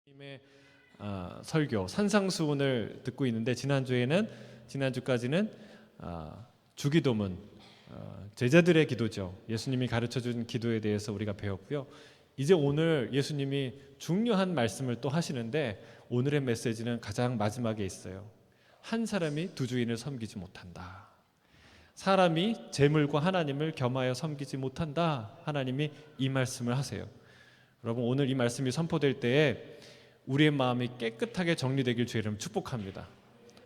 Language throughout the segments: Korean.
님의 설교 산상수훈을 듣고 있는데 지난주까지는 주기도문 제자들의 기도죠. 예수님이 가르쳐준 기도에 대해서 우리가 배웠고요. 이제 오늘 예수님이 중요한 말씀을 또 하시는데 오늘의 메시지는 가장 마지막에 있어요. 한 사람이 두 주인을 섬기지 못한다. 사람이 재물과 하나님을 겸하여 섬기지 못한다. 하나님이 이 말씀을 하세요. 여러분, 오늘 이 말씀이 선포될 때에 우리의 마음이 깨끗하게 정리되길 주의 이름 축복합니다.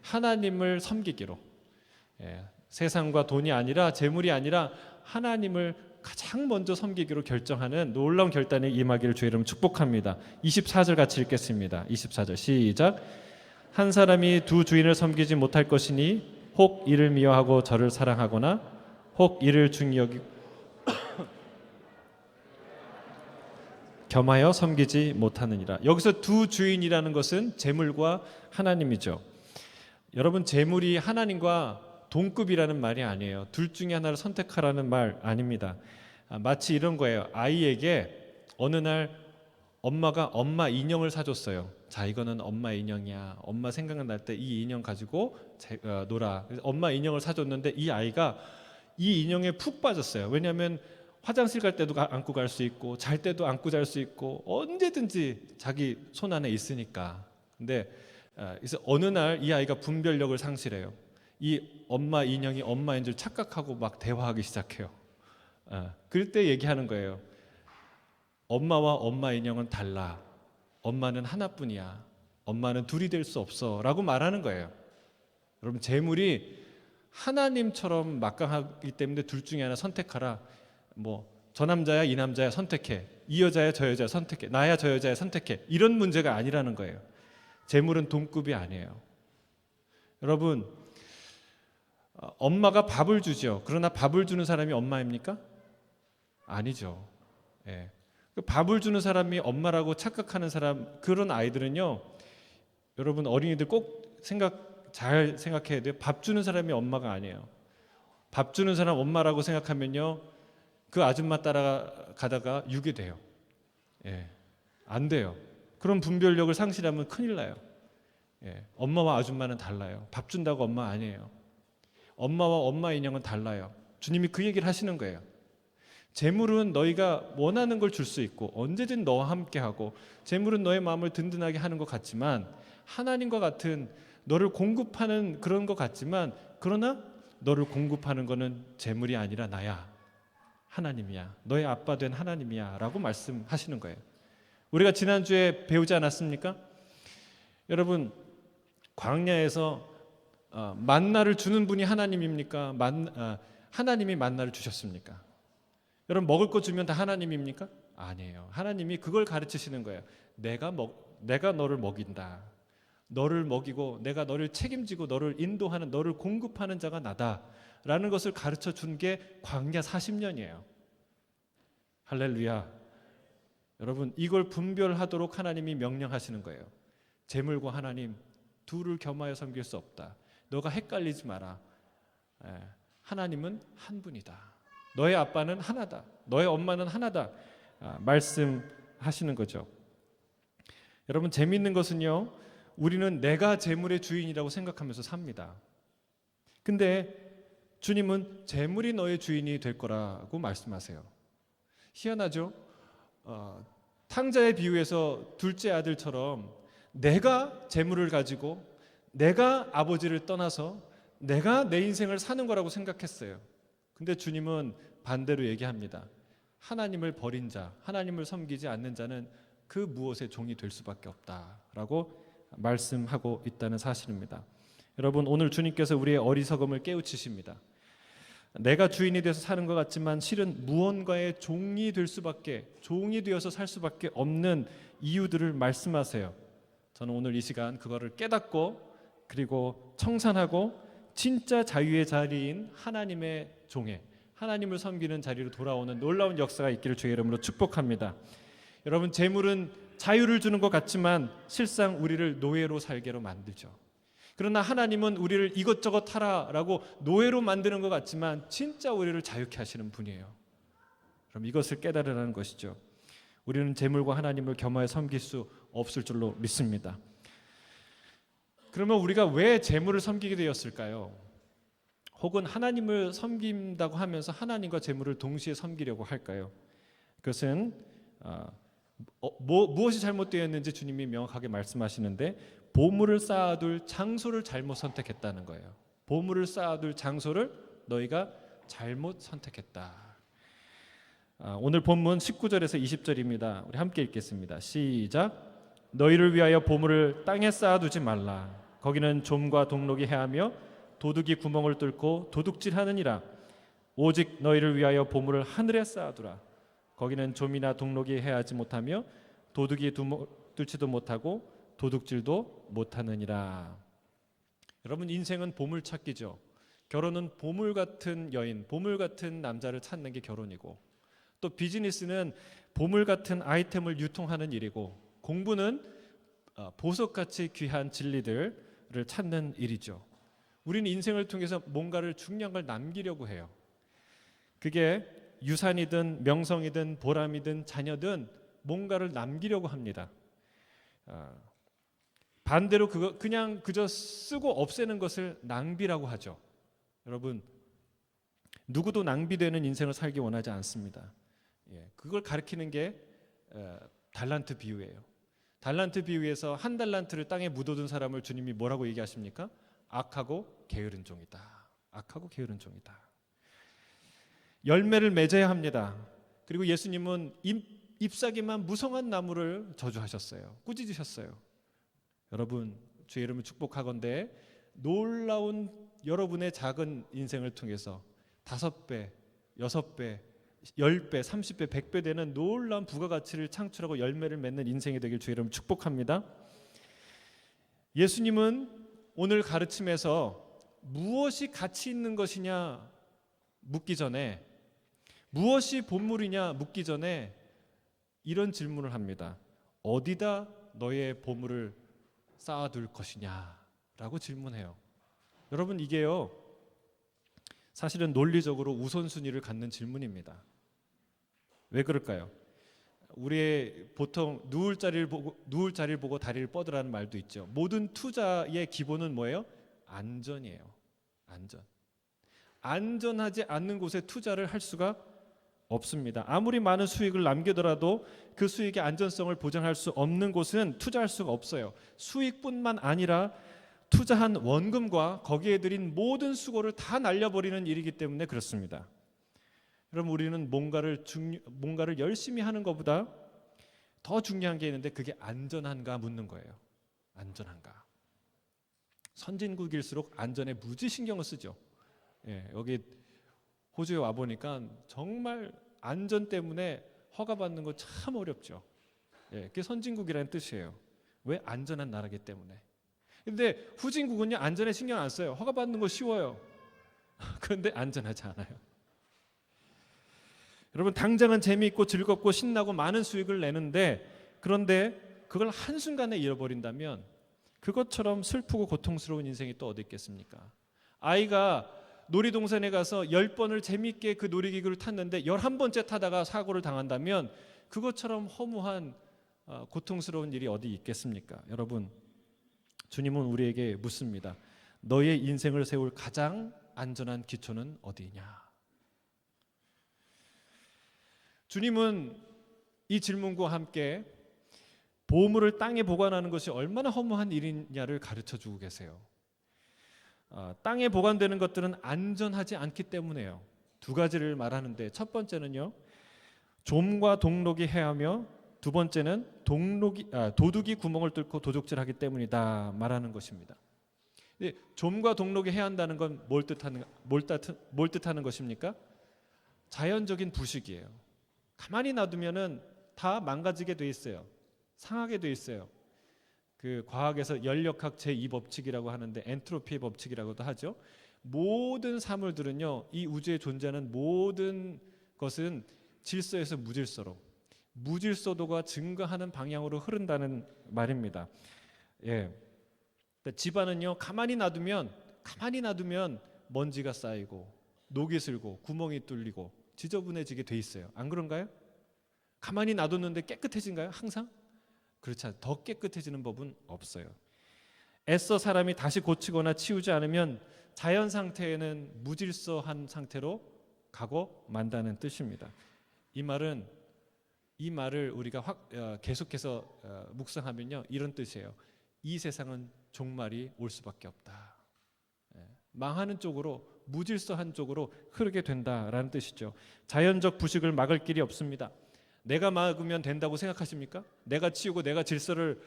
하나님을 섬기기로, 세상과 돈이 아니라 재물이 아니라 하나님을 가장 먼저 섬기기로 결정하는 놀라운 결단이 임하기를 주의 이름 축복합니다. 24절 같이 읽겠습니다. 24절 시작. 한 사람이 두 주인을 섬기지 못할 것이니 혹 이를 미워하고 저를 사랑하거나 혹 이를 중히 여기고 겸하여 섬기지 못하느니라. 여기서 두 주인이라는 것은 재물과 하나님이죠. 여러분, 재물이 하나님과 동급이라는 말이 아니에요. 둘 중에 하나를 선택하라는 말 아닙니다. 마치 이런 거예요. 아이에게 어느 날 엄마가 엄마 인형을 사줬어요. 자, 이거는 엄마 인형이야. 엄마 생각날 때 이 인형 가지고 놀아. 그래서 엄마 인형을 사줬는데 이 아이가 이 인형에 푹 빠졌어요. 왜냐하면 화장실 갈 때도 안고 갈 수 있고 잘 때도 안고 잘 수 있고 언제든지 자기 손 안에 있으니까. 근데 그래서 어느 날 이 아이가 분별력을 상실해요. 이 엄마 인형이 엄마인 줄 착각하고 막 대화하기 시작해요. 그럴 때 얘기하는 거예요. 엄마와 엄마 인형은 달라. 엄마는 하나뿐이야. 엄마는 둘이 될 수 없어 라고 말하는 거예요. 여러분, 재물이 하나님처럼 막강하기 때문에 둘 중에 하나 선택하라. 저 남자야 이 남자야 선택해. 이 여자야 저 여자야 선택해. 나야 저 여자야 선택해. 이런 문제가 아니라는 거예요. 재물은 동급이 아니에요. 여러분, 엄마가 밥을 주죠. 그러나 밥을 주는 사람이 엄마입니까? 아니죠. 밥을 주는 사람이 엄마라고 착각하는 사람, 그런 아이들은요, 여러분 어린이들 꼭 잘 생각해야 돼요. 밥 주는 사람이 엄마가 아니에요. 밥 주는 사람 엄마라고 생각하면요, 그 아줌마 따라가다가 유괴 돼요. 안 돼요. 그런 분별력을 상실하면 큰일 나요. 엄마와 아줌마는 달라요. 밥 준다고 엄마 아니에요. 엄마와 엄마 인형은 달라요. 주님이 그 얘기를 하시는 거예요. 재물은 너희가 원하는 걸 줄 수 있고 언제든 너와 함께하고 재물은 너의 마음을 든든하게 하는 것 같지만 하나님과 같은 너를 공급하는 그런 것 같지만 그러나 너를 공급하는 거는 재물이 아니라 나야. 하나님이야. 너의 아빠 된 하나님이야 라고 말씀하시는 거예요. 우리가 지난주에 배우지 않았습니까? 여러분, 광야에서 만나를 주는 분이 하나님입니까? 하나님이 만나를 주셨습니까? 여러분, 먹을 거 주면 다 하나님입니까? 아니에요. 하나님이 그걸 가르치시는 거예요. 내가 너를 먹인다. 너를 먹이고 내가 너를 책임지고 너를 인도하는, 너를 공급하는 자가 나다라는 것을 가르쳐 준 게 광야 40년이에요. 할렐루야. 여러분, 이걸 분별하도록 하나님이 명령하시는 거예요. 재물과 하나님 둘을 겸하여 섬길 수 없다. 너가 헷갈리지 마라. 하나님은 한 분이다. 너의 아빠는 하나다. 너의 엄마는 하나다. 말씀하시는 거죠. 여러분, 재미있는 것은요, 우리는 내가 재물의 주인이라고 생각하면서 삽니다. 근데 주님은 재물이 너의 주인이 될 거라고 말씀하세요. 희한하죠? 탕자의 비유에서 둘째 아들처럼 내가 재물을 가지고 내가 아버지를 떠나서 내가 내 인생을 사는 거라고 생각했어요. 근데 주님은 반대로 얘기합니다. 하나님을 버린 자, 하나님을 섬기지 않는 자는 그 무엇의 종이 될 수밖에 없다라고 말씀하고 있다는 사실입니다. 여러분, 오늘 주님께서 우리의 어리석음을 깨우치십니다. 내가 주인이 돼서 사는 것 같지만 실은 무언가의 종이 되어서 살 수밖에 없는 이유들을 말씀하세요. 저는 오늘 이 시간 그거를 깨닫고 그리고 청산하고 진짜 자유의 자리인 하나님의 종에, 하나님을 섬기는 자리로 돌아오는 놀라운 역사가 있기를 주의 이름으로 축복합니다. 여러분, 재물은 자유를 주는 것 같지만 실상 우리를 노예로 살게로 만들죠. 그러나 하나님은 우리를 이것저것 하라라고 노예로 만드는 것 같지만 진짜 우리를 자유케 하시는 분이에요. 그럼 이것을 깨달으라는 것이죠. 우리는 재물과 하나님을 겸하여 섬길 수 없을 줄로 믿습니다. 그러면 우리가 왜 재물을 섬기게 되었을까요? 혹은 하나님을 섬긴다고 하면서 하나님과 재물을 동시에 섬기려고 할까요? 그것은 무엇이 잘못되었는지 주님이 명확하게 말씀하시는데 보물을 쌓아둘 장소를 잘못 선택했다는 거예요. 보물을 쌓아둘 장소를 너희가 잘못 선택했다. 오늘 본문 19절에서 20절입니다. 우리 함께 읽겠습니다. 시작. 너희를 위하여 보물을 땅에 쌓아두지 말라. 거기는 좀과 동록이 해하며 도둑이 구멍을 뚫고 도둑질하느니라. 오직 너희를 위하여 보물을 하늘에 쌓아두라. 거기는 좀이나 동록이 해하지 못하며 도둑이 뚫지도 못하고 도둑질도 못하느니라. 여러분, 인생은 보물찾기죠. 결혼은 보물 같은 여인, 보물 같은 남자를 찾는 게 결혼이고, 또 비즈니스는 보물 같은 아이템을 유통하는 일이고, 공부는 보석같이 귀한 진리들을 찾는 일이죠. 우리는 인생을 통해서 뭔가를 중요한 걸 남기려고 해요. 그게 유산이든 명성이든 보람이든 자녀든 뭔가를 남기려고 합니다. 반대로 그냥 그저 쓰고 없애는 것을 낭비라고 하죠. 여러분, 누구도 낭비되는 인생을 살기 원하지 않습니다. 그걸 가리키는 게 달란트 비유예요. 달란트 비유에서 한 달란트를 땅에 묻어둔 사람을 주님이 뭐라고 얘기하십니까? 악하고 게으른 종이다. 악하고 게으른 종이다. 열매를 맺어야 합니다. 그리고 예수님은 잎사귀만 무성한 나무를 저주하셨어요. 꾸짖으셨어요. 여러분, 주의 이름을 축복하건대 놀라운 여러분의 작은 인생을 통해서 5배, 6배, 10배, 30배, 100배 되는 놀라운 부가가치를 창출하고 열매를 맺는 인생이 되길 주의 이름으로 축복합니다. 예수님은 오늘 가르침에서 무엇이 가치 있는 것이냐 묻기 전에, 무엇이 보물이냐 묻기 전에 이런 질문을 합니다. 어디다 너의 보물을 쌓아둘 것이냐라고 질문해요. 여러분, 이게요 사실은 논리적으로 우선순위를 갖는 질문입니다. 왜 그럴까요? 우리의 보통 누울 자리를 보고 다리를 뻗으라는 말도 있죠. 모든 투자의 기본은 뭐예요? 안전이에요. 안전. 안전하지 않는 곳에 투자를 할 수가 없습니다. 아무리 많은 수익을 남기더라도 그 수익의 안전성을 보장할 수 없는 곳은 투자할 수가 없어요. 수익뿐만 아니라 투자한 원금과 거기에 들인 모든 수고를 다 날려버리는 일이기 때문에 그렇습니다. 여러분, 우리는 뭔가를 열심히 하는 것보다 더 중요한 게 있는데 그게 안전한가 묻는 거예요. 안전한가. 선진국일수록 안전에 무지 신경을 쓰죠. 여기 호주에 와 보니까 정말 안전 때문에 허가받는 거 참 어렵죠. 그게 선진국이라는 뜻이에요. 왜? 안전한 나라기 때문에. 근데 후진국은요 안전에 신경 안 써요. 허가받는 거 쉬워요. 그런데 안전하지 않아요. 여러분, 당장은 재미있고 즐겁고 신나고 많은 수익을 내는데, 그런데 그걸 한순간에 잃어버린다면 그것처럼 슬프고 고통스러운 인생이 또 어디 있겠습니까? 아이가 놀이동산에 가서 10번을 재미있게 그 놀이기구를 탔는데 11번째 타다가 사고를 당한다면 그것처럼 허무한 고통스러운 일이 어디 있겠습니까? 여러분, 주님은 우리에게 묻습니다. 너의 인생을 세울 가장 안전한 기초는 어디냐? 주님은 이 질문과 함께 보물을 땅에 보관하는 것이 얼마나 허무한 일이냐를 가르쳐주고 계세요. 땅에 보관되는 것들은 안전하지 않기 때문에요. 두 가지를 말하는데, 첫 번째는요 좀과 동록이 해하며, 두 번째는 도둑이 구멍을 뚫고 도둑질하기 때문이다 말하는 것입니다. 좀과 동록이 해한다는 건 뭘 뜻하는 것입니까? 자연적인 부식이에요. 가만히 놔두면은 다 망가지게 돼 있어요. 상하게 돼 있어요. 그 과학에서 연력학 제2법칙이라고 하는데 엔트로피의 법칙이라고도 하죠. 모든 사물들은요, 이 우주에 존재하는 모든 것은 질서에서 무질서로, 무질서도가 증가하는 방향으로 흐른다는 말입니다. 집안은요 가만히 놔두면 먼지가 쌓이고 녹이 슬고 구멍이 뚫리고 지저분해지게 돼 있어요. 안 그런가요? 가만히 놔뒀는데 깨끗해진가요? 항상? 그렇지 않아요. 더 깨끗해지는 법은 없어요. 애써 사람이 다시 고치거나 치우지 않으면 자연 상태에는 무질서한 상태로 가고 만다는 뜻입니다. 이 말을 우리가 계속해서 묵상하면요, 이런 뜻이에요. 이 세상은 종말이 올 수밖에 없다. 망하는 쪽으로, 무질서한 쪽으로 흐르게 된다라는 뜻이죠. 자연적 부식을 막을 길이 없습니다. 내가 막으면 된다고 생각하십니까? 내가 치우고 내가 질서를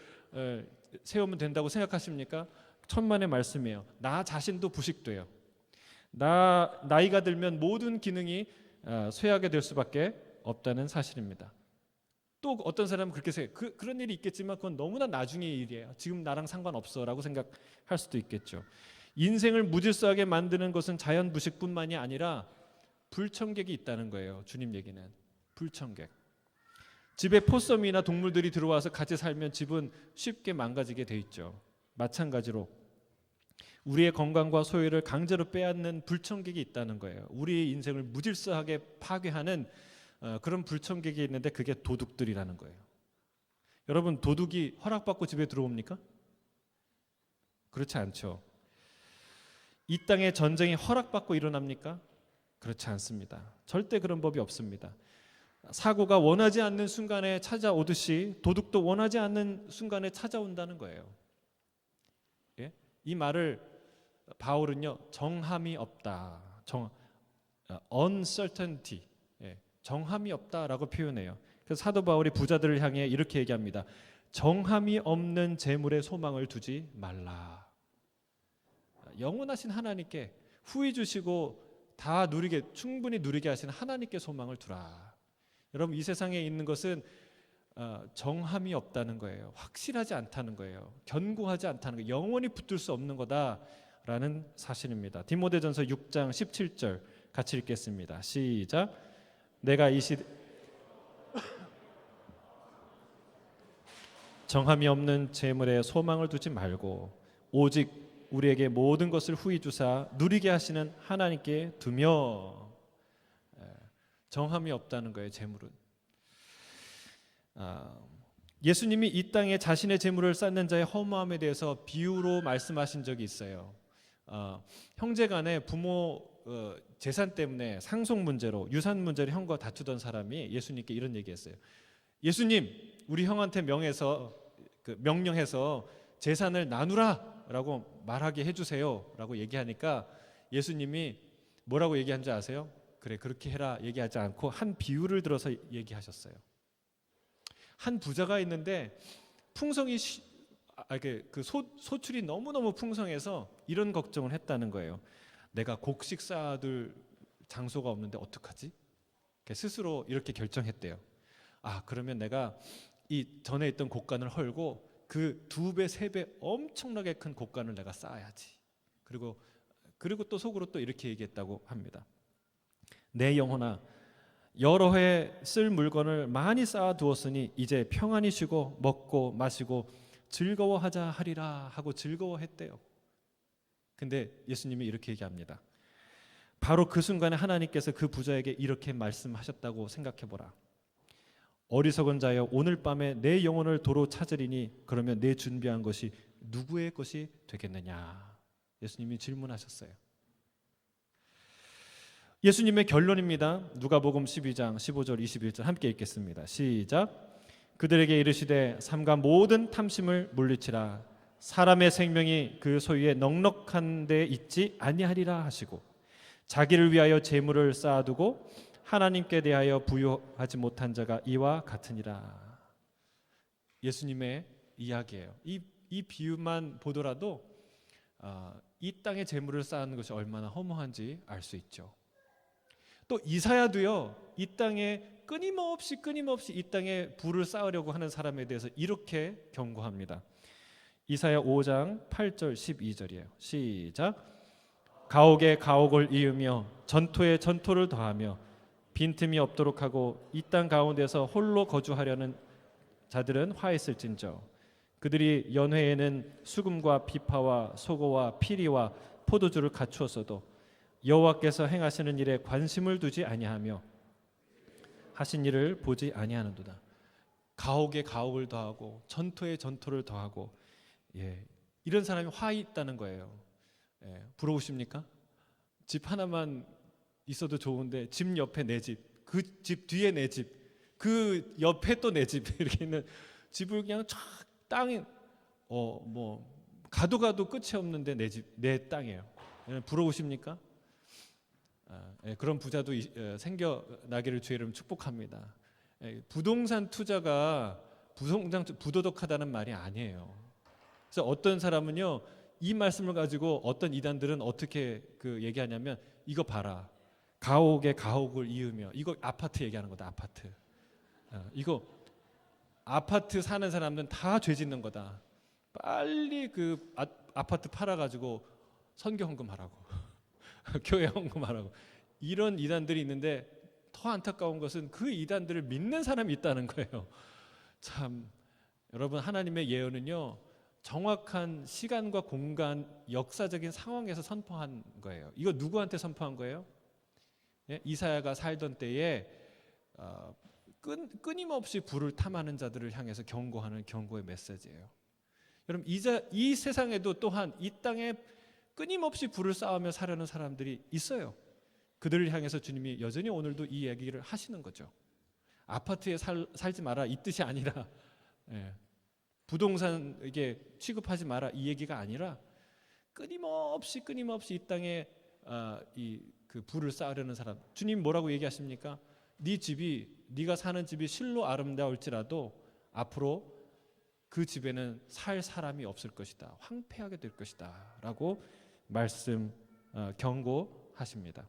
세우면 된다고 생각하십니까? 천만의 말씀이에요. 나 자신도 부식돼요. 나이가 들면 모든 기능이 쇠하게 될 수밖에 없다는 사실입니다. 또 어떤 사람은 그렇게 생각해요. 그런 일이 있겠지만 그건 너무나 나중의 일이에요. 지금 나랑 상관없어라고 생각할 수도 있겠죠. 인생을 무질서하게 만드는 것은 자연 부식뿐만이 아니라 불청객이 있다는 거예요. 주님 얘기는 불청객. 집에 포섬이나 동물들이 들어와서 같이 살면 집은 쉽게 망가지게 돼 있죠. 마찬가지로 우리의 건강과 소유를 강제로 빼앗는 불청객이 있다는 거예요. 우리의 인생을 무질서하게 파괴하는 그런 불청객이 있는데 그게 도둑들이라는 거예요. 여러분, 도둑이 허락받고 집에 들어옵니까? 그렇지 않죠. 이 땅에 전쟁이 허락받고 일어납니까? 그렇지 않습니다. 절대 그런 법이 없습니다. 사고가 원하지 않는 순간에 찾아오듯이 도둑도 원하지 않는 순간에 찾아온다는 거예요. 예? 이 말을 바울은요, 정함이 없다, uncertainty, 정함이 없다라고 표현해요. 그래서 사도 바울이 부자들을 향해 이렇게 얘기합니다. 정함이 없는 재물에 소망을 두지 말라. 영원하신 하나님께 후히 주시고 다 충분히 누리게 하시는 하나님께 소망을 두라. 여러분, 이 세상에 있는 것은 정함이 없다는 거예요. 확실하지 않다는 거예요. 견고하지 않다는 거예요. 영원히 붙들 수 없는 거다라는 사실입니다. 디모데전서 6장 17절 같이 읽겠습니다. 시작. 내가 이 시대 정함이 없는 재물에 소망을 두지 말고 오직 우리에게 모든 것을 후히 주사 누리게 하시는 하나님께 두며. 정함이 없다는 거예요. 재물은. 예수님이 이 땅에 자신의 재물을 쌓는 자의 허무함에 대해서 비유로 말씀하신 적이 있어요. 형제간에 부모 재산 때문에 상속 문제로, 유산 문제로 형과 다투던 사람이 예수님께 이런 얘기했어요. 예수님, 우리 형한테 명령해서 재산을 나누라라고 말하게 해주세요라고 얘기하니까 예수님이 뭐라고 얘기한 줄 아세요? 그래, 그렇게 해라 얘기하지 않고 한 비유를 들어서 얘기하셨어요. 한 부자가 있는데 풍성이 소출이 너무너무 풍성해서 이런 걱정을 했다는 거예요. 내가 곡식 쌓아둘 장소가 없는데 어떡하지? 스스로 이렇게 결정했대요. 그러면 내가 이 전에 있던 곡간을 헐고 그 2배, 3배 엄청나게 큰 곡간을 내가 쌓아야지. 그리고 또 속으로 또 이렇게 얘기했다고 합니다. 내 영혼아, 여러 해 쓸 물건을 많이 쌓아두었으니 이제 평안히 쉬고 먹고 마시고 즐거워하자 하리라 하고 즐거워했대요. 근데 예수님이 이렇게 얘기합니다. 바로 그 순간에 하나님께서 그 부자에게 이렇게 말씀하셨다고 생각해보라. 어리석은 자여, 오늘 밤에 내 영혼을 도로 찾으리니 그러면 내 준비한 것이 누구의 것이 되겠느냐. 예수님이 질문하셨어요. 예수님의 결론입니다. 누가복음 12장 15절 21절 함께 읽겠습니다. 시작. 그들에게 이르시되 삼가 모든 탐심을 물리치라. 사람의 생명이 그 소유에 넉넉한 데 있지 아니하리라 하시고 자기를 위하여 재물을 쌓아두고 하나님께 대하여 부유하지 못한 자가 이와 같으니라. 예수님의 이야기예요. 이 비유만 보더라도 이 땅에 재물을 쌓는 것이 얼마나 허무한지 알 수 있죠. 또 이사야도요, 이 땅에 끊임없이 이 땅에 부를 쌓으려고 하는 사람에 대해서 이렇게 경고합니다. 이사야 5장 8절 12절이에요. 시작. 가옥에 가옥을 이으며 전토에 전토를 더하며 빈틈이 없도록 하고 이 땅 가운데서 홀로 거주하려는 자들은 화했을진저. 그들이 연회에는 수금과 비파와 소고와 피리와 포도주를 갖추었어도 여호와께서 행하시는 일에 관심을 두지 아니하며 하신 일을 보지 아니하는도다. 가옥에 가옥을 더하고 전토에 전토를 더하고, 이런 사람이 화 있다는 거예요. 부러우십니까? 집 하나만 있어도 좋은데 집 옆에 내 집, 그 집 뒤에 내 집, 그 옆에 또 내 집 이렇게 있는 집을 그냥 쫙 땅에 뭐 가도 끝이 없는데 내 집, 내 땅이에요. 부러우십니까? 그런 부자도 생겨나기를 주의 이름 축복합니다. 부동산 투자가 부도덕하다는 말이 아니에요. 그래서 어떤 사람은요, 이 말씀을 가지고 어떤 이단들은 어떻게 얘기하냐면, 이거 봐라, 가옥에 가옥을 이으며, 이거 아파트 얘기하는 거다. 아파트. 이거 아파트 사는 사람들은 다 죄 짓는 거다. 빨리 그 아파트 팔아가지고 선교 헌금하라고, 교회 헌금하라고. 이런 이단들이 있는데, 더 안타까운 것은 그 이단들을 믿는 사람이 있다는 거예요. 참, 여러분, 하나님의 예언은요, 정확한 시간과 공간, 역사적인 상황에서 선포한 거예요. 이거 누구한테 선포한 거예요? 이사야가 살던 때에 끊임없이 불을 탐하는 자들을 향해서 경고하는 경고의 메시지예요. 여러분, 이 세상에도 또한 이 땅에 끊임없이 불을 쌓으며 사려는 사람들이 있어요. 그들을 향해서 주님이 여전히 오늘도 이 얘기를 하시는 거죠. 아파트에 살지 마라, 이 뜻이 아니라, 부동산 이게 취급하지 마라, 이 얘기가 아니라, 끊임없이 이 땅에 그 불을 쌓으려는 사람. 주님 뭐라고 얘기하십니까? 네가 사는 집이 실로 아름다울지라도 앞으로 그 집에는 살 사람이 없을 것이다, 황폐하게 될 것이다 라고 경고하십니다.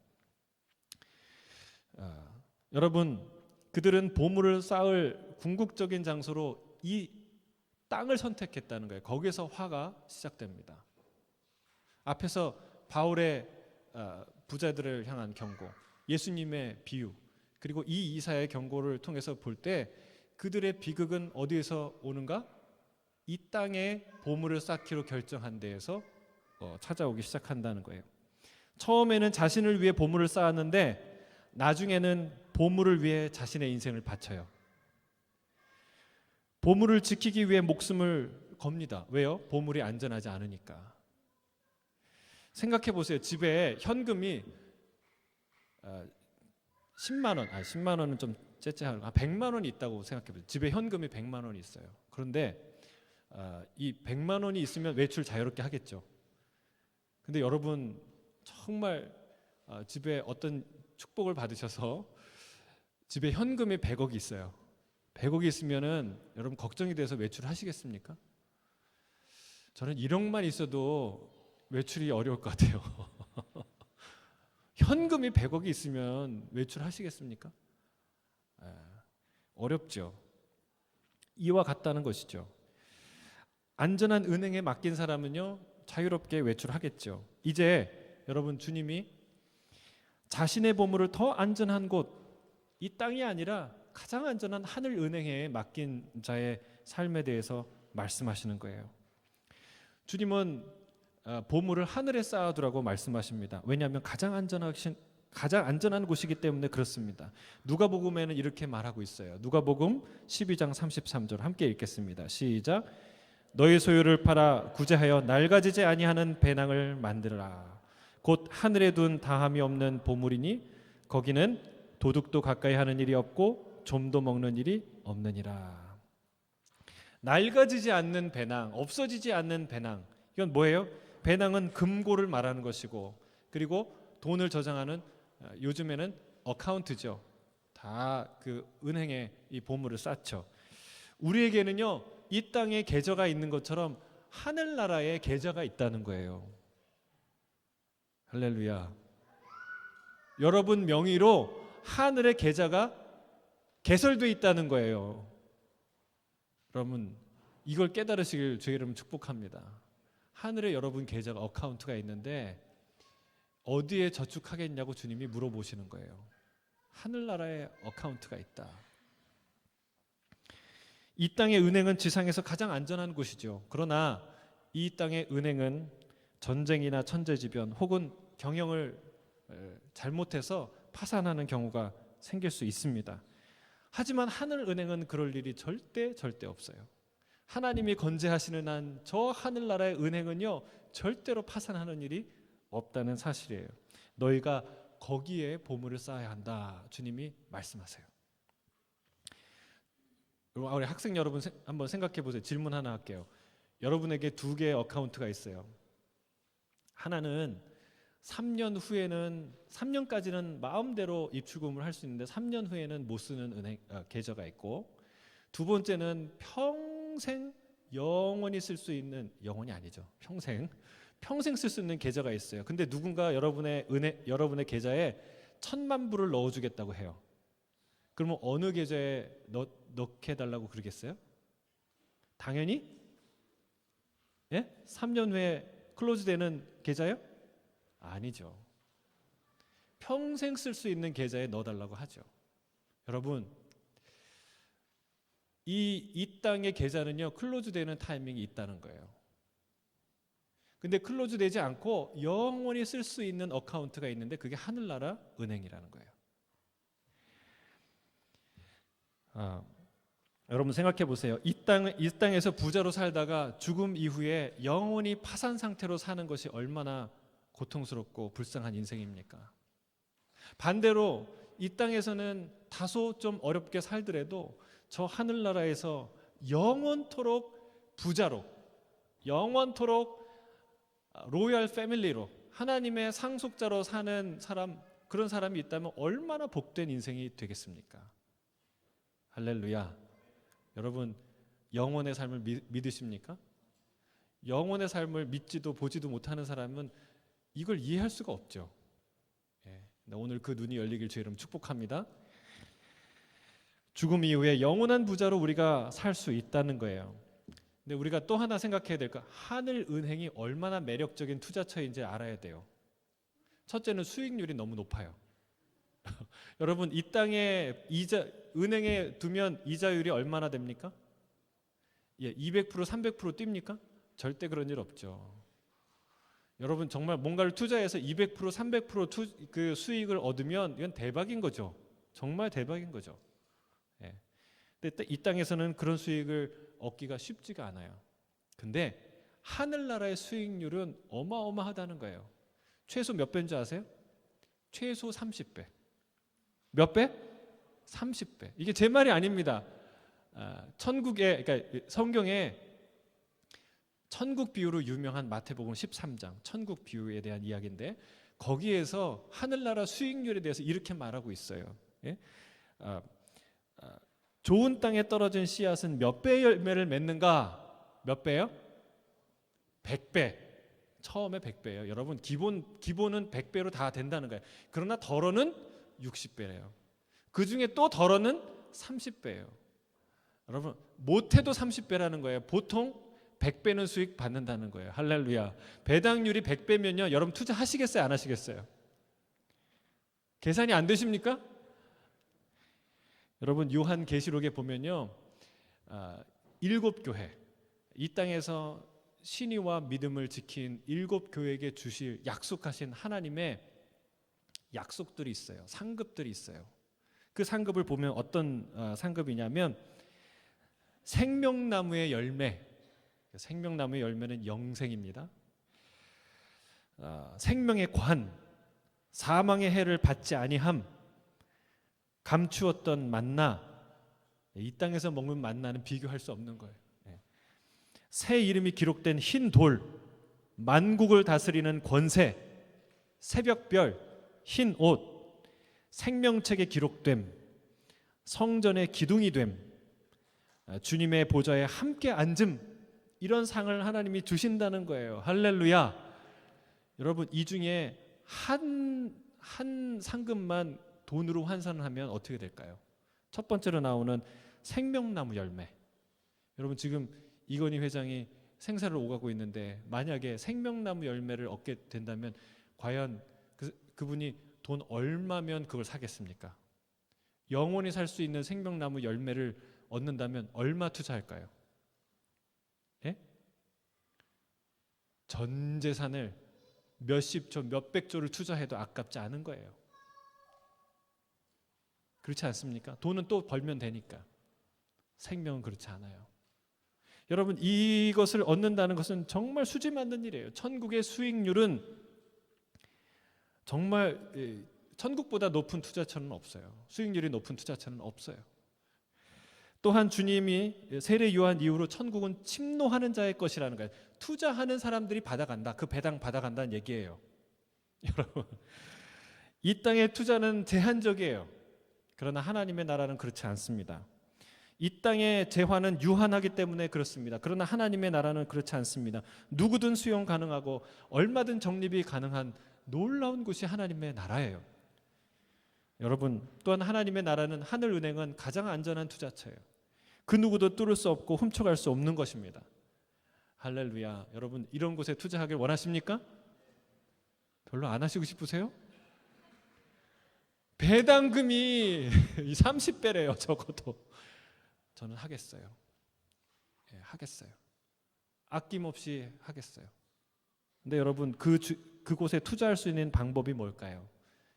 여러분, 그들은 보물을 쌓을 궁극적인 장소로 이 땅을 선택했다는 거예요. 거기서 화가 시작됩니다. 앞에서 바울의 부자들을 향한 경고, 예수님의 비유, 그리고 이 이사야의 경고를 통해서 볼 때 그들의 비극은 어디에서 오는가? 이 땅에 보물을 쌓기로 결정한 데에서 찾아오기 시작한다는 거예요. 처음에는 자신을 위해 보물을 쌓았는데 나중에는 보물을 위해 자신의 인생을 바쳐요. 보물을 지키기 위해 목숨을 겁니다. 왜요? 보물이 안전하지 않으니까. 생각해 보세요. 집에 현금이 10만 원, 10만 원은 좀 째째하고 100만 원이 있다고 생각해 보세요. 집에 현금이 100만 원이 있어요. 그런데 이 100만 원이 있으면 외출 자유롭게 하겠죠. 근데 여러분, 정말 집에 어떤 축복을 받으셔서 집에 현금이 100억이 있어요. 100억이 있으면은 여러분 걱정이 돼서 외출하시겠습니까? 저는 1억만 있어도 외출이 어려울 것 같아요. 현금이 100억이 있으면 외출하시겠습니까? 어렵죠. 이와 같다는 것이죠. 안전한 은행에 맡긴 사람은요, 자유롭게 외출하겠죠. 이제 여러분, 주님이 자신의 보물을 더 안전한 곳, 이 땅이 아니라 가장 안전한 하늘 은행에 맡긴 자의 삶에 대해서 말씀하시는 거예요. 주님은 보물을 하늘에 쌓아두라고 말씀하십니다. 왜냐하면 가장 안전한 곳이기 때문에 그렇습니다. 누가복음에는 이렇게 말하고 있어요. 누가복음 12장 33절 함께 읽겠습니다. 시작. 너희 소유를 팔아 구제하여 낡아지지 아니하는 배낭을 만들어라. 곧 하늘에 둔 다함이 없는 보물이니 거기는 도둑도 가까이 하는 일이 없고 좀도 먹는 일이 없느니라. 낡아지지 않는 배낭, 없어지지 않는 배낭. 이건 뭐예요? 배낭은 금고를 말하는 것이고, 그리고 돈을 저장하는, 요즘에는 어카운트죠. 다 그 은행에 이 보물을 쌓죠. 우리에게는요, 이 땅에 계좌가 있는 것처럼 하늘나라에 계좌가 있다는 거예요. 할렐루야. 여러분 명의로 하늘의 계좌가 개설되어 있다는 거예요. 여러분, 이걸 깨달으시길 주의 이름 축복합니다. 하늘에 여러분 계좌가, 어카운트가 있는데 어디에 저축하겠냐고 주님이 물어보시는 거예요. 하늘나라에 어카운트가 있다. 이 땅의 은행은 지상에서 가장 안전한 곳이죠. 그러나 이 땅의 은행은 전쟁이나 천재지변 혹은 경영을 잘못해서 파산하는 경우가 생길 수 있습니다. 하지만 하늘은행은 그럴 일이 절대 없어요. 하나님이 건재하시는 한 저 하늘나라의 은행은요 절대로 파산하는 일이 없다는 사실이에요. 너희가 거기에 보물을 쌓아야 한다, 주님이 말씀하세요. 우리 학생 여러분 한번 생각해 보세요. 질문 하나 할게요. 여러분에게 두 개의 어카운트가 있어요. 하나는 3년 후에는 3년까지는 마음대로 입출금을 할 수 있는데 3년 후에는 못 쓰는 계좌가 있고, 두 번째는 평생 영원히 쓸 수 있는, 영원이 아니죠, 평생 쓸 수 있는 계좌가 있어요. 근데 누군가 여러분의 계좌에 1,000만 불을 넣어주겠다고 해요. 그러면 어느 계좌에 넣게 해달라고 그러겠어요? 당연히 3년 후에 클로즈되는 계좌요? 아니죠. 평생 쓸 수 있는 계좌에 넣어달라고 하죠. 여러분, 이 땅의 계좌는요 클로즈되는 타이밍이 있다는 거예요. 근데 클로즈되지 않고 영원히 쓸 수 있는 어카운트가 있는데 그게 하늘나라 은행이라는 거예요. 여러분 생각해 보세요. 이 땅에서 부자로 살다가 죽음 이후에 영원히 파산 상태로 사는 것이 얼마나 고통스럽고 불쌍한 인생입니까? 반대로 이 땅에서는 다소 좀 어렵게 살더라도 저 하늘나라에서 영원토록 부자로, 영원토록 로얄 패밀리로, 하나님의 상속자로 사는 사람, 그런 사람이 있다면 얼마나 복된 인생이 되겠습니까? 할렐루야. 여러분, 영원의 삶을 믿으십니까? 영원의 삶을 믿지도 보지도 못하는 사람은 이걸 이해할 수가 없죠. 오늘 그 눈이 열리길 주의 이름 축복합니다. 죽음 이후에 영원한 부자로 우리가 살 수 있다는 거예요. 근데 우리가 또 하나 생각해야 될 거, 하늘 은행이 얼마나 매력적인 투자처인지 알아야 돼요. 첫째는 수익률이 너무 높아요. 여러분, 이 땅에 은행에 두면 이자율이 얼마나 됩니까? 200%, 300% 뜁니까? 절대 그런 일 없죠. 여러분, 정말 뭔가를 투자해서 200%, 300% 그 수익을 얻으면 이건 대박인 거죠. 정말 대박인 거죠. 근데 이 땅에서는 그런 수익을 얻기가 쉽지가 않아요. 근데 하늘나라의 수익률은 어마어마하다는 거예요. 최소 몇 배인 줄 아세요? 최소 30배. 몇 배? 30배. 이게 제 말이 아닙니다. 그러니까 성경에 천국 비유로 유명한 마태복음 13장 천국 비유에 대한 이야기인데, 거기에서 하늘나라 수익률에 대해서 이렇게 말하고 있어요. 좋은 땅에 떨어진 씨앗은 몇 배의 열매를 맺는가? 몇 배요? 100배. 처음에 100배예요. 여러분, 기본은 100배로 다 된다는 거예요. 그러나 덜어는 60배래요. 그 중에 또 덜어는 30배예요. 여러분, 못해도 30배라는 거예요. 보통 100배는 수익 받는다는 거예요. 할렐루야. 배당률이 100배면요 여러분 투자하시겠어요, 안 하시겠어요? 계산이 안 되십니까? 여러분, 요한계시록에 보면요 7교회, 이 땅에서 신의와 믿음을 지킨 7교회에게 주실 약속하신 하나님의 약속들이 있어요. 상급들이 있어요. 그 상급을 보면 어떤 상급이냐면 생명나무의 열매. 생명나무의 열매는 영생입니다. 생명의 관, 사망의 해를 받지 아니함, 감추었던 만나. 이 땅에서 먹는 만나는 비교할 수 없는 거예요. 새 이름이 기록된 흰 돌, 만국을 다스리는 권세, 새벽별, 흰 옷, 생명책에 기록됨, 성전의 기둥이 됨, 주님의 보좌에 함께 앉음, 이런 상을 하나님이 주신다는 거예요. 할렐루야. 여러분, 이 중에 한 상급만 돈으로 환산을 하면 어떻게 될까요? 첫 번째로 나오는 생명나무 열매. 여러분, 지금 이건희 회장이 생사를 오가고 있는데 만약에 생명나무 열매를 얻게 된다면 과연 그분이 돈 얼마면 그걸 사겠습니까? 영원히 살 수 있는 생명나무 열매를 얻는다면 얼마 투자할까요? 전 재산을 몇십조, 몇백조를 투자해도 아깝지 않은 거예요. 그렇지 않습니까? 돈은 또 벌면 되니까. 생명은 그렇지 않아요. 여러분, 이것을 얻는다는 것은 정말 수지 맞는 일이에요. 천국의 수익률은 정말 천국보다 높은 투자처는 없어요. 수익률이 높은 투자처는 없어요. 또한 주님이 세례 요한 이후로 천국은 침노하는 자의 것이라는 거예요. 투자하는 사람들이 받아간다. 그 배당 받아간다는 얘기예요. 여러분, 이 땅의 투자는 제한적이에요. 그러나 하나님의 나라는 그렇지 않습니다. 이 땅의 재화는 유한하기 때문에 그렇습니다. 그러나 하나님의 나라는 그렇지 않습니다. 누구든 수용 가능하고 얼마든 적립이 가능한 놀라운 곳이 하나님의 나라예요. 여러분, 또한 하나님의 나라는 하늘은행은 가장 안전한 투자처예요. 그 누구도 뚫을 수 없고 훔쳐갈 수 없는 것입니다. 할렐루야. 여러분, 이런 곳에 투자하길 원하십니까? 별로 안 하시고 싶으세요? 배당금이 30배래요. 적어도. 저는 하겠어요. 예, 하겠어요. 아낌없이 하겠어요. 근데 여러분, 그곳에 투자할 수 있는 방법이 뭘까요?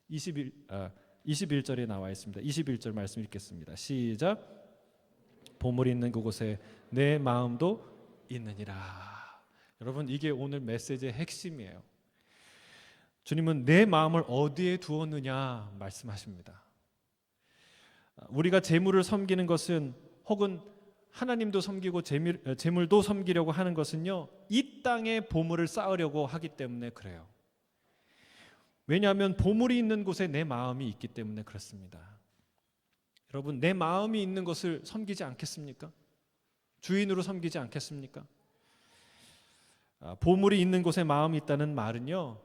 21절에 나와 있습니다. 21절 말씀 읽겠습니다. 시작. 보물이 있는 그곳에 내 마음도 있느니라. 여러분, 이게 오늘 메시지의 핵심이에요. 주님은 내 마음을 어디에 두었느냐 말씀하십니다. 우리가 재물을 섬기는 것은, 혹은 하나님도 섬기고 재물도 섬기려고 하는 것은요, 이 땅에 보물을 쌓으려고 하기 때문에 그래요. 왜냐하면 보물이 있는 곳에 내 마음이 있기 때문에 그렇습니다. 여러분, 내 마음이 있는 것을 섬기지 않겠습니까? 주인으로 섬기지 않겠습니까? 보물이 있는 곳에 마음이 있다는 말은요,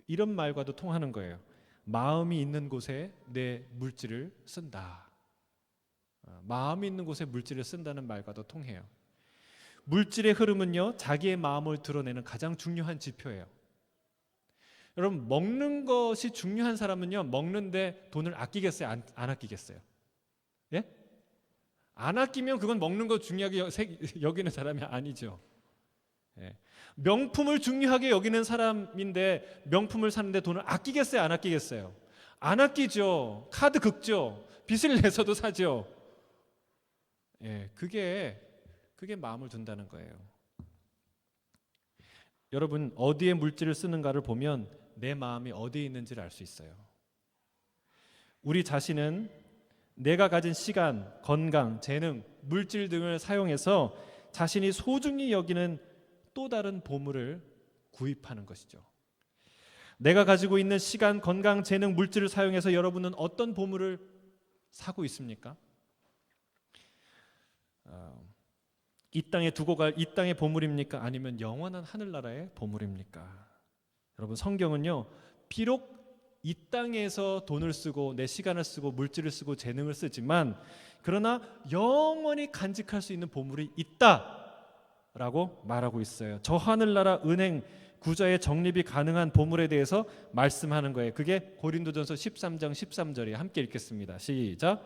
이런 말과도 통하는 거예요. 마음이 있는 곳에 내 물질을 쓴다. 마음이 있는 곳에 물질을 쓴다는 말과도 통해요. 물질의 흐름은요, 자기의 마음을 드러내는 가장 중요한 지표예요. 여러분, 먹는 것이 중요한 사람은요, 먹는데 돈을 아끼겠어요? 안 아끼겠어요? 예? 안 아끼면 그건 먹는 거 중요하게 여기는 사람이 아니죠. 예. 명품을 중요하게 여기는 사람인데 명품을 사는데 돈을 아끼겠어요? 안 아끼겠어요? 안 아끼죠. 카드 긁죠. 빚을 내서도 사죠. 예, 그게 마음을 둔다는 거예요. 여러분, 어디에 물질을 쓰는가를 보면 내 마음이 어디에 있는지를 알 수 있어요. 우리 자신은 내가 가진 시간, 건강, 재능, 물질 등을 사용해서 자신이 소중히 여기는 또 다른 보물을 구입하는 것이죠. 내가 가지고 있는 시간, 건강, 재능, 물질을 사용해서 여러분은 어떤 보물을 사고 있습니까? 이 땅에 두고 갈 이 땅의 보물입니까? 아니면 영원한 하늘나라의 보물입니까? 여러분, 성경은요, 비록 이 땅에서 돈을 쓰고 내 시간을 쓰고 물질을 쓰고 재능을 쓰지만, 그러나 영원히 간직할 수 있는 보물이 있다라고 말하고 있어요. 저 하늘나라 은행 구좌의 적립이 가능한 보물에 대해서 말씀하는 거예요. 그게 고린도전서 13장 13절이에요. 함께 읽겠습니다. 시작.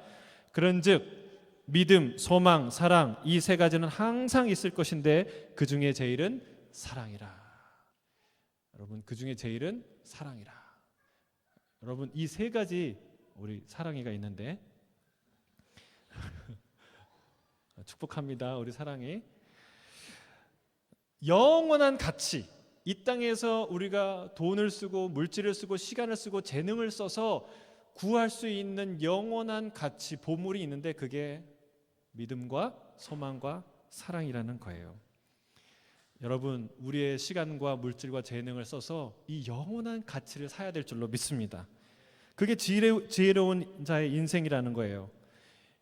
그런즉 믿음, 소망, 사랑, 이 세 가지는 항상 있을 것인데 그 중에 제일은 사랑이라. 여러분, 그 중에 제일은 사랑이라. 여러분, 이 세 가지 우리 사랑이가 있는데 축복합니다. 우리 사랑이 영원한 가치, 이 땅에서 우리가 돈을 쓰고 물질을 쓰고 시간을 쓰고 재능을 써서 구할 수 있는 영원한 가치, 보물이 있는데 그게 믿음과 소망과 사랑이라는 거예요. 여러분, 우리의 시간과 물질과 재능을 써서 이 영원한 가치를 사야 될 줄로 믿습니다. 그게 지혜로운 자의 인생이라는 거예요.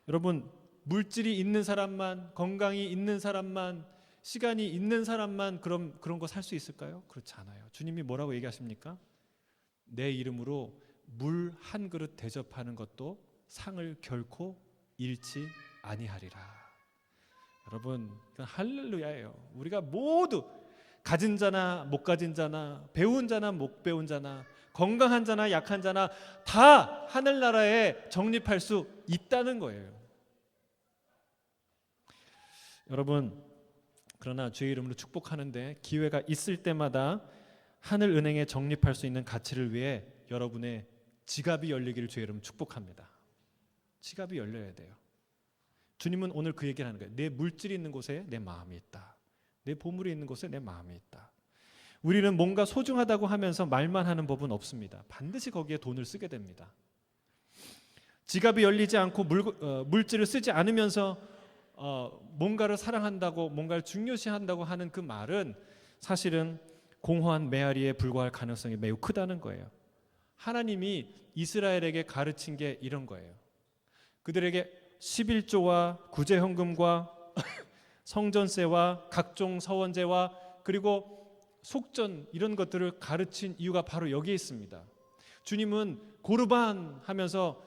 여러분, 물질이 있는 사람만, 건강이 있는 사람만, 시간이 있는 사람만 그런 거 살 수 있을까요? 그렇지 않아요. 주님이 뭐라고 얘기하십니까? 내 이름으로 물 한 그릇 대접하는 것도 상을 결코 잃지 아니하리라. 여러분, 할렐루야예요. 우리가 모두 가진 자나 못 가진 자나 배운 자나 못 배운 자나 건강한 자나 약한 자나 다 하늘나라에 적립할 수 있다는 거예요. 여러분, 그러나 주의 이름으로 축복하는데 기회가 있을 때마다 하늘은행에 적립할 수 있는 가치를 위해 여러분의 지갑이 열리기를 주의 이름 축복합니다. 지갑이 열려야 돼요. 주님은 오늘 그 얘기를 하는 거예요. 내 물질이 있는 곳에 내 마음이 있다. 내 보물이 있는 곳에 내 마음이 있다. 우리는 뭔가 소중하다고 하면서 말만 하는 법은 없습니다. 반드시 거기에 돈을 쓰게 됩니다. 지갑이 열리지 않고 물질을 쓰지 않으면서 뭔가를 사랑한다고, 뭔가를 중요시한다고 하는 그 말은 사실은 공허한 메아리에 불과할 가능성이 매우 크다는 거예요. 하나님이 이스라엘에게 가르친 게 이런 거예요. 그들에게 11조와 구제헌금과 성전세와 각종 서원제와 그리고 속전 이런 것들을 가르친 이유가 바로 여기에 있습니다. 주님은 고르반 하면서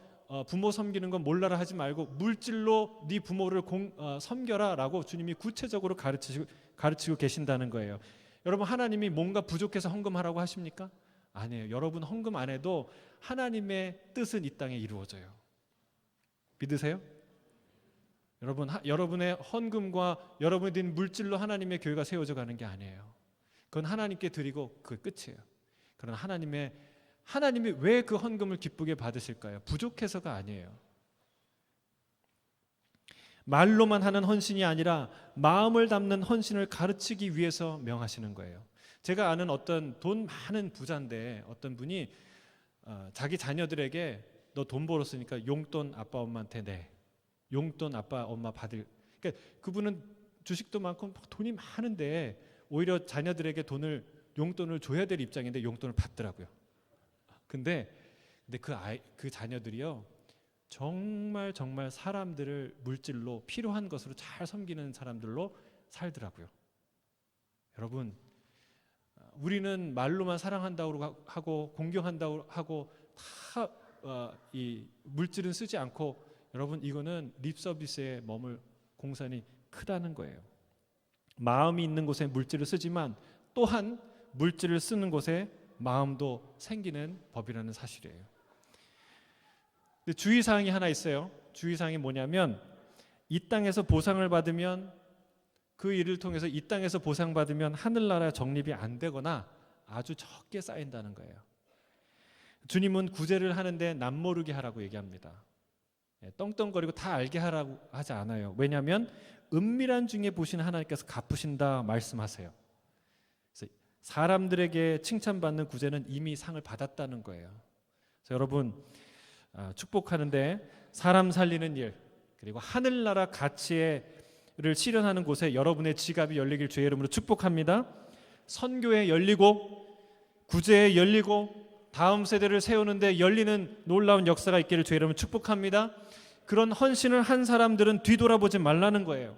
부모 섬기는 건 몰라라 하지 말고 물질로 네 부모를 섬겨라 라고 주님이 구체적으로 가르치고 계신다는 거예요. 여러분, 하나님이 뭔가 부족해서 헌금하라고 하십니까? 아니에요. 여러분 헌금 안 해도 하나님의 뜻은 이 땅에 이루어져요. 믿으세요? 여러분, 여러분의 헌금과 여러분이 드린 물질로 하나님의 교회가 세워져 가는 게 아니에요. 그건 하나님께 드리고 그 끝이에요. 그러나 하나님이 왜 그 헌금을 기쁘게 받으실까요? 부족해서가 아니에요. 말로만 하는 헌신이 아니라 마음을 담는 헌신을 가르치기 위해서 명하시는 거예요. 제가 아는 어떤 돈 많은 부자인데 어떤 분이 자기 자녀들에게 너 돈 벌었으니까 용돈 아빠 엄마한테 내. 용돈 아빠 엄마 받을. 그러니까 그분은 주식도 많고 돈이 많은데 오히려 자녀들에게 용돈을 줘야 될 입장인데 용돈을 받더라고요. 근데 그 자녀들이요 정말 사람들을 물질로 필요한 것으로 잘 섬기는 사람들로 살더라고요. 여러분, 우리는 말로만 사랑한다고 하고 공경한다고 하고 다 이 물질은 쓰지 않고, 여러분 이거는 립 서비스에 머물 공산이 크다는 거예요. 마음이 있는 곳에 물질을 쓰지만 또한 물질을 쓰는 곳에 마음도 생기는 법이라는 사실이에요. 근데 주의사항이 하나 있어요. 주의사항이 뭐냐면 이 땅에서 보상을 받으면 그 일을 통해서 이 땅에서 보상받으면 하늘나라 정립이 안 되거나 아주 적게 쌓인다는 거예요. 주님은 구제를 하는데 남모르게 하라고 얘기합니다. 떵떵거리고 다 알게 하라고 하지 않아요. 왜냐하면 은밀한 중에 보시는 하나님께서 갚으신다 말씀하세요. 그래서 사람들에게 칭찬받는 구제는 이미 상을 받았다는 거예요. 그래서 여러분 축복하는데 사람 살리는 일 그리고 하늘나라 가치를 실현하는 곳에 여러분의 지갑이 열리길 주의 이름으로 축복합니다. 선교에 열리고 구제에 열리고 다음 세대를 세우는데 열리는 놀라운 역사가 있기를 주의 이름으로 축복합니다. 그런 헌신을 한 사람들은 뒤돌아보지 말라는 거예요.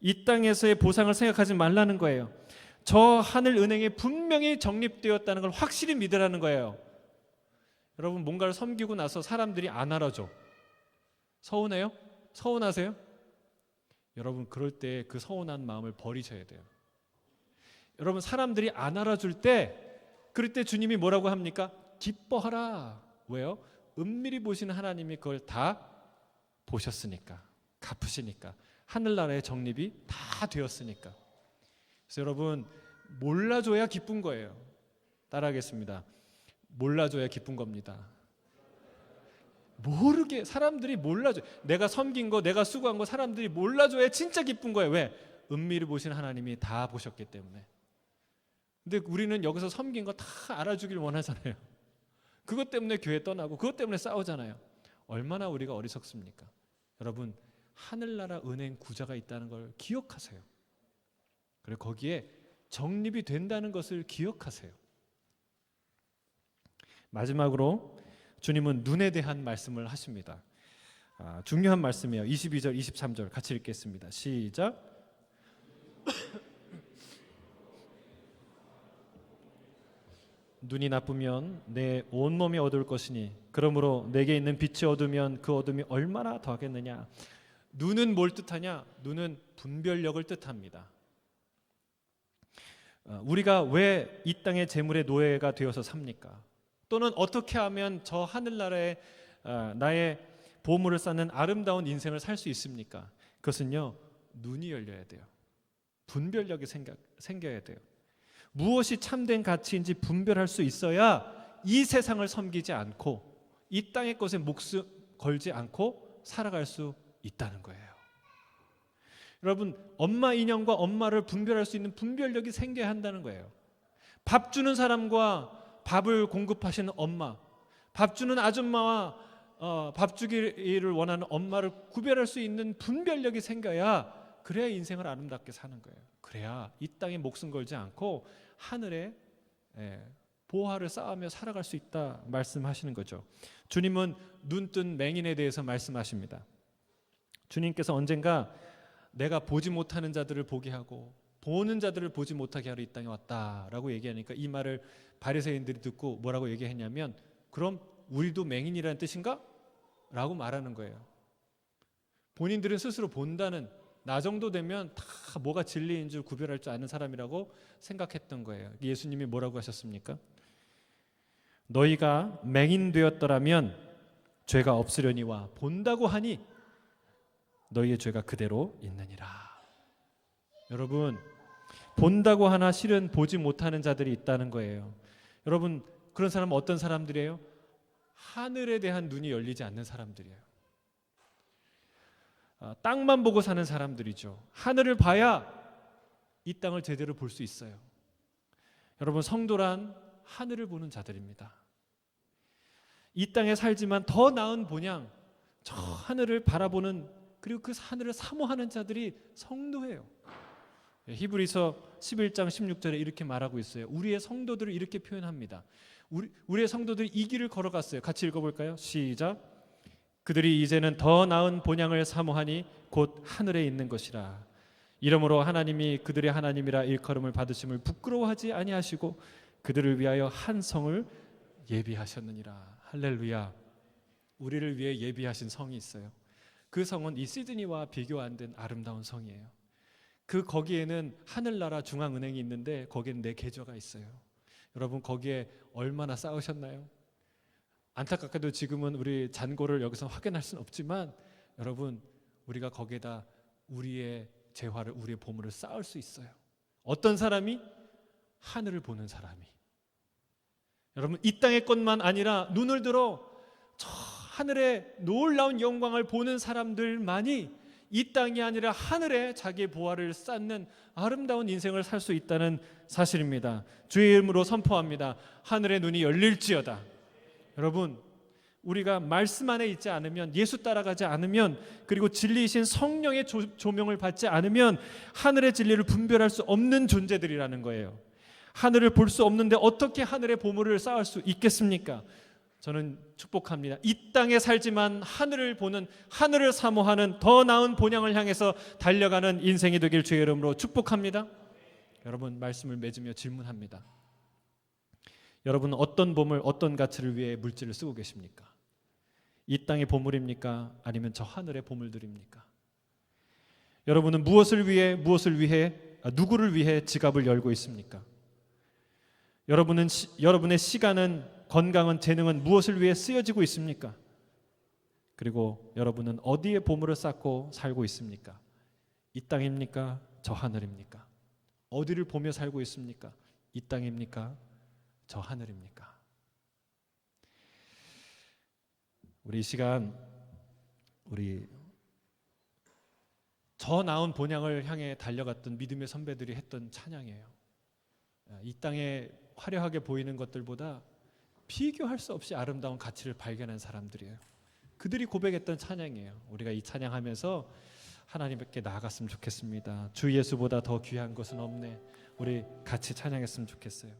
이 땅에서의 보상을 생각하지 말라는 거예요. 저 하늘 은행에 분명히 적립되었다는 걸 확실히 믿으라는 거예요. 여러분, 뭔가를 섬기고 나서 사람들이 안 알아줘. 서운해요? 서운하세요? 여러분, 그럴 때 그 서운한 마음을 버리셔야 돼요. 여러분, 사람들이 안 알아줄 때, 그럴 때 주님이 뭐라고 합니까? 기뻐하라. 왜요? 은밀히 보시는 하나님이 그걸 다 보셨으니까, 갚으시니까, 하늘나라의 정립이 다 되었으니까. 그래서 여러분, 몰라줘야 기쁜 거예요. 따라하겠습니다. 몰라줘야 기쁜 겁니다. 모르게 사람들이 몰라줘. 내가 섬긴 거, 내가 수고한 거 사람들이 몰라줘야 진짜 기쁜 거예요. 왜? 은밀히 보시는 하나님이 다 보셨기 때문에. 근데 우리는 여기서 섬긴 거 다 알아주길 원하잖아요. 그것 때문에 교회 떠나고 그것 때문에 싸우잖아요. 얼마나 우리가 어리석습니까? 여러분, 하늘나라 은행 구자가 있다는 걸 기억하세요. 그리고 거기에 정립이 된다는 것을 기억하세요. 마지막으로 주님은 눈에 대한 말씀을 하십니다. 중요한 말씀이에요. 22절, 23절 같이 읽겠습니다. 시작. 눈이 나쁘면 내 온몸이 어두울 것이니 그러므로 내게 있는 빛이 어두면 그 어둠이 얼마나 더하겠느냐. 눈은 뭘 뜻하냐? 눈은 분별력을 뜻합니다. 우리가 왜 이 땅의 재물의 노예가 되어서 삽니까? 또는 어떻게 하면 저 하늘나라에 나의 보물을 쌓는 아름다운 인생을 살 수 있습니까? 그것은요, 눈이 열려야 돼요. 분별력이 생겨야 돼요. 무엇이 참된 가치인지 분별할 수 있어야 이 세상을 섬기지 않고 이 땅의 것에 목숨 걸지 않고 살아갈 수 있다는 거예요. 여러분, 엄마 인형과 엄마를 분별할 수 있는 분별력이 생겨야 한다는 거예요. 밥 주는 사람과 밥을 공급하시는 엄마, 밥 주는 아줌마와 밥 주기를 원하는 엄마를 구별할 수 있는 분별력이 생겨야, 그래야 인생을 아름답게 사는 거예요. 그래야 이 땅에 목숨 걸지 않고 하늘에 보화를 쌓으며 살아갈 수 있다 말씀하시는 거죠. 주님은 눈뜬 맹인에 대해서 말씀하십니다. 주님께서 언젠가 내가 보지 못하는 자들을 보게 하고 보는 자들을 보지 못하게 하러 이 땅에 왔다라고 얘기하니까 이 말을 바리새인들이 듣고 뭐라고 얘기했냐면, 그럼 우리도 맹인이라는 뜻인가? 라고 말하는 거예요. 본인들은 스스로 본다는, 나 정도 되면 다 뭐가 진리인 줄 구별할 줄 아는 사람이라고 생각했던 거예요. 예수님이 뭐라고 하셨습니까? 너희가 맹인 되었더라면 죄가 없으려니와 본다고 하니 너희의 죄가 그대로 있느니라. 여러분, 본다고 하나 실은 보지 못하는 자들이 있다는 거예요. 여러분, 그런 사람은 어떤 사람들이에요? 하늘에 대한 눈이 열리지 않는 사람들이에요. 땅만 보고 사는 사람들이죠. 하늘을 봐야 이 땅을 제대로 볼 수 있어요. 여러분, 성도란 하늘을 보는 자들입니다. 이 땅에 살지만 더 나은 본향, 저 하늘을 바라보는, 그리고 그 하늘을 사모하는 자들이 성도예요. 히브리서 11장 16절에 이렇게 말하고 있어요. 우리의 성도들을 이렇게 표현합니다. 우리의 성도들이 이 길을 걸어갔어요. 같이 읽어볼까요? 시작. 그들이 이제는 더 나은 본향을 사모하니 곧 하늘에 있는 것이라. 이러므로 하나님이 그들의 하나님이라 일컬음을 받으심을 부끄러워하지 아니하시고 그들을 위하여 한 성을 예비하셨느니라. 할렐루야. 우리를 위해 예비하신 성이 있어요. 그 성은 이 시드니와 비교 안 된 아름다운 성이에요. 거기에는 하늘나라 중앙은행이 있는데 거기에는 내 계좌가 있어요. 여러분, 거기에 얼마나 쌓으셨나요? 안타깝게도 지금은 우리 잔고를 여기서 확인할 수는 없지만, 여러분, 우리가 거기에다 우리의 재화를, 우리의 보물을 쌓을 수 있어요. 어떤 사람이? 하늘을 보는 사람이. 여러분, 이 땅의 것만 아니라 눈을 들어 저 하늘의 놀라운 영광을 보는 사람들만이 이 땅이 아니라 하늘에 자기의 보화를 쌓는 아름다운 인생을 살 수 있다는 사실입니다. 주의 이름으로 선포합니다. 하늘의 눈이 열릴지어다. 여러분, 우리가 말씀 안에 있지 않으면, 예수 따라가지 않으면, 그리고 진리이신 성령의 조명을 받지 않으면 하늘의 진리를 분별할 수 없는 존재들이라는 거예요. 하늘을 볼 수 없는데 어떻게 하늘의 보물을 쌓을 수 있겠습니까? 저는 축복합니다. 이 땅에 살지만 하늘을 보는, 하늘을 사모하는 더 나은 본향을 향해서 달려가는 인생이 되길 주의 이름으로 축복합니다. 여러분, 말씀을 맺으며 질문합니다. 여러분은 어떤 보물, 어떤 가치를 위해 물질을 쓰고 계십니까? 이 땅의 보물입니까? 아니면 저 하늘의 보물들입니까? 여러분은 무엇을 위해 누구를 위해 지갑을 열고 있습니까? 여러분의 시간은, 건강은, 재능은 무엇을 위해 쓰여지고 있습니까? 그리고 여러분은 어디에 보물을 쌓고 살고 있습니까? 이 땅입니까? 저 하늘입니까? 어디를 보며 살고 있습니까? 이 땅입니까? 저 하늘입니까? 우리 이 시간, 우리 저 나은 본향을 향해 달려갔던 믿음의 선배들이 했던 찬양이에요. 이 땅에 화려하게 보이는 것들보다 비교할 수 없이 아름다운 가치를 발견한 사람들이에요. 그들이 고백했던 찬양이에요. 우리가 이 찬양하면서 하나님께 나아갔으면 좋겠습니다. 주 예수보다 더 귀한 것은 없네. 우리 같이 찬양했으면 좋겠어요.